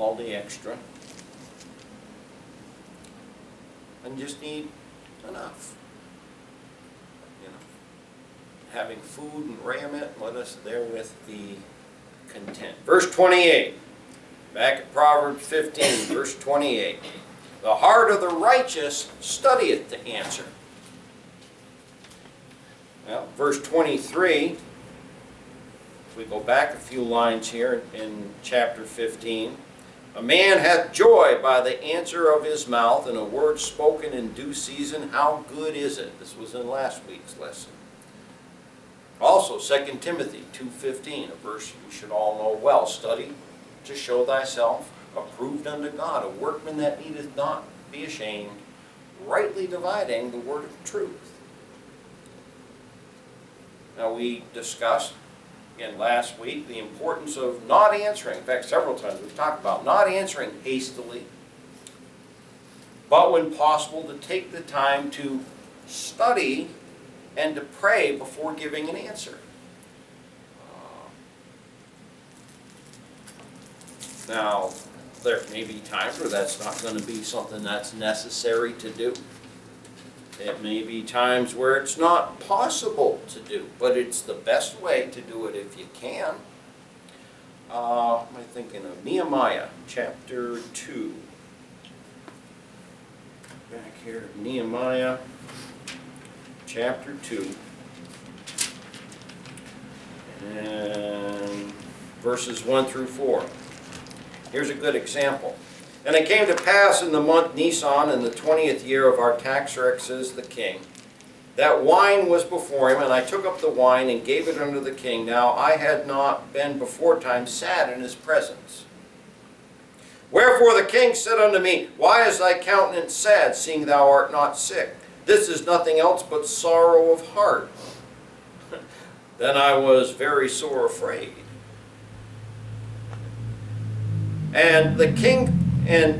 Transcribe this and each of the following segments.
all the extra, and just need enough. You know, having food and raiment, let us therewith be content. Verse 28, back at Proverbs 15, verse 28. The heart of the righteous studieth to answer. Well, verse 23, if we go back a few lines here in chapter 15. A man hath joy by the answer of his mouth, and a word spoken in due season, how good is it? This was in last week's lesson. Also, 2 Timothy 2:15, a verse you should all know well. Study to show thyself approved unto God, a workman that needeth not be ashamed, rightly dividing the word of truth. Now, we discussed again last week the importance of not answering. In fact, several times we've talked about not answering hastily, but when possible to take the time to study and to pray before giving an answer. Now, there may be times where that's not going to be something that's necessary to do. It may be times where it's not possible to do, but it's the best way to do it if you can. Am I thinking of Nehemiah chapter 2? Back here, Nehemiah chapter 2. And verses 1 through 4. Here's a good example. And it came to pass in the month Nisan, in the 20th year of Artaxerxes the king, that wine was before him, and I took up the wine and gave it unto the king. Now I had not been beforetime sad in his presence. Wherefore the king said unto me, Why is thy countenance sad, seeing thou art not sick? This is nothing else but sorrow of heart. Then I was very sore afraid. And the king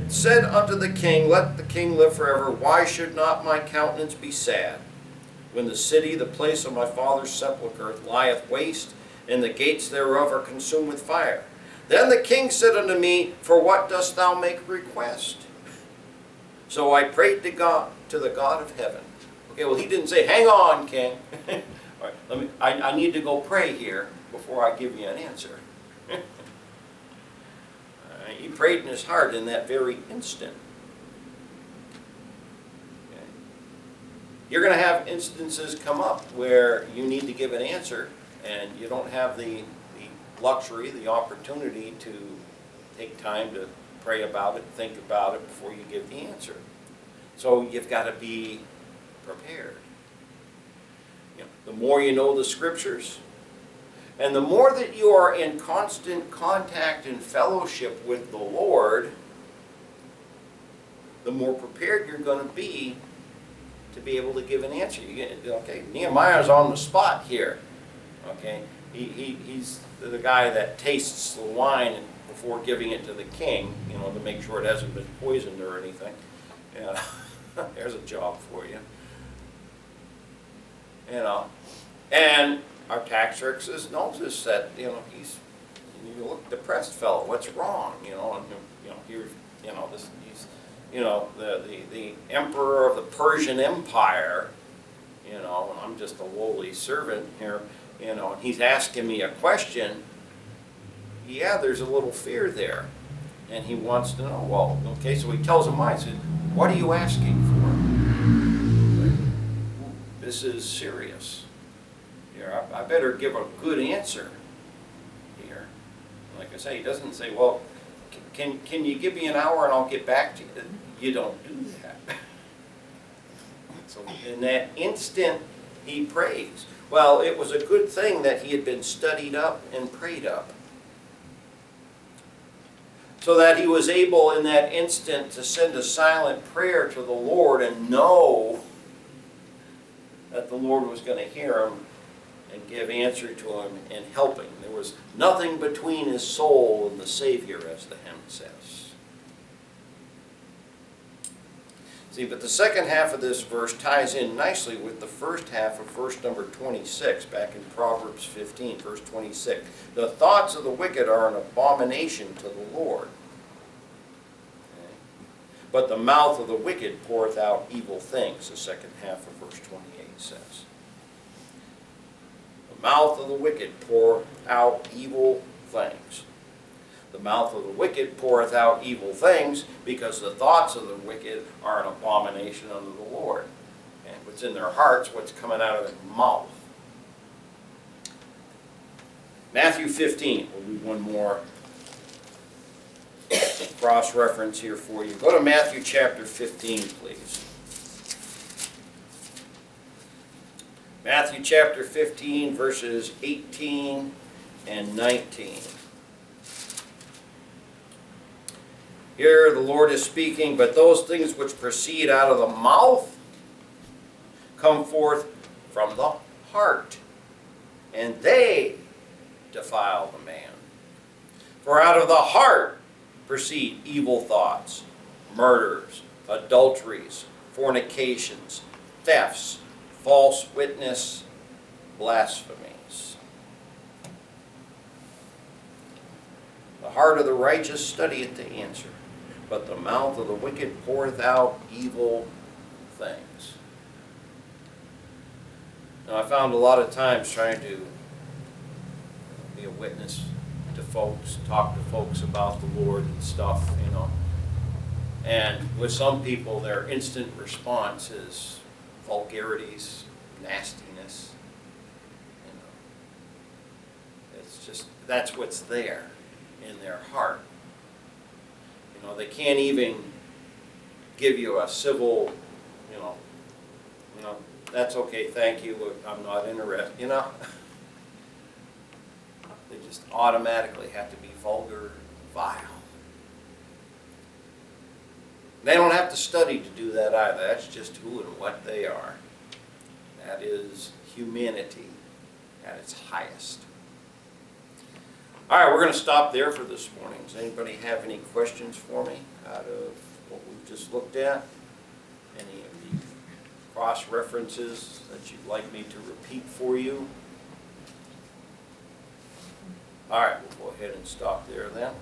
said unto the king, Let the king live forever. Why should not my countenance be sad, when the city, the place of my father's sepulchre, lieth waste, and the gates thereof are consumed with fire? Then the king said unto me, For what dost thou make request? So I prayed to God, to the God of heaven. Okay, well, he didn't say, Hang on, king. All right, I need to go pray here before I give you an answer. He prayed in his heart in that very instant. Okay. You're going to have instances come up where you need to give an answer, and you don't have the luxury, the opportunity to take time to pray about it, think about it before you give the answer. So you've got to be prepared. You know, the more you know the Scriptures, and the more that you are in constant contact and fellowship with the Lord, the more prepared you're going to be able to give an answer. Okay, Nehemiah's on the spot here. Okay, he's the guy that tastes the wine before giving it to the king, you know, to make sure it hasn't been poisoned or anything. Yeah, there's a job for you. You know, and Artaxerxes noticed that, you know, you look depressed fellow. What's wrong? You know, and here, you know, he's, you know, the emperor of the Persian Empire. You know, and I'm just a lowly servant here. You know, and he's asking me a question. Yeah, there's a little fear there, and he wants to know. Well, okay, so he tells him why. He said, "What are you asking for? This is serious. I better give a good answer here." Like I say, he doesn't say, well, can you give me an hour and I'll get back to you? You don't do that. So in that instant, he prays. Well, it was a good thing that he had been studied up and prayed up, so that he was able in that instant to send a silent prayer to the Lord and know that the Lord was going to hear him and give answer to him and help him. There was nothing between his soul and the Savior, as the hymn says. See, but the second half of this verse ties in nicely with the first half of verse number 26, back in Proverbs 15, verse 26. The thoughts of the wicked are an abomination to the Lord, but the mouth of the wicked poureth out evil things, the second half of verse 28 says. The mouth of the wicked poureth out evil things. The mouth of the wicked poureth out evil things because the thoughts of the wicked are an abomination unto the Lord. And what's in their hearts, what's coming out of their mouth. Matthew 15, we'll do one more cross-reference here for you. Go to Matthew chapter 15, please. Matthew chapter 15, verses 18 and 19. Here the Lord is speaking, but those things which proceed out of the mouth come forth from the heart, and they defile the man. For out of the heart proceed evil thoughts, murders, adulteries, fornications, thefts, false witness, blasphemies. The heart of the righteous studieth to answer, but the mouth of the wicked poureth out evil things. Now, I found a lot of times trying to be a witness to folks, talk to folks about the Lord and stuff, you know. And with some people, their instant response is vulgarities, nastiness. You know, it's just, that's what's there in their heart. You know, they can't even give you a civil, you know, that's okay, thank you, I'm not interested, you know. They just automatically have to be vulgar, vile. They don't have to study to do that either. That's just who and what they are. That is humanity at its highest. All right, we're going to stop there for this morning. Does anybody have any questions for me out of what we've just looked at? Any of the cross-references that you'd like me to repeat for you? All right, we'll go ahead and stop there then.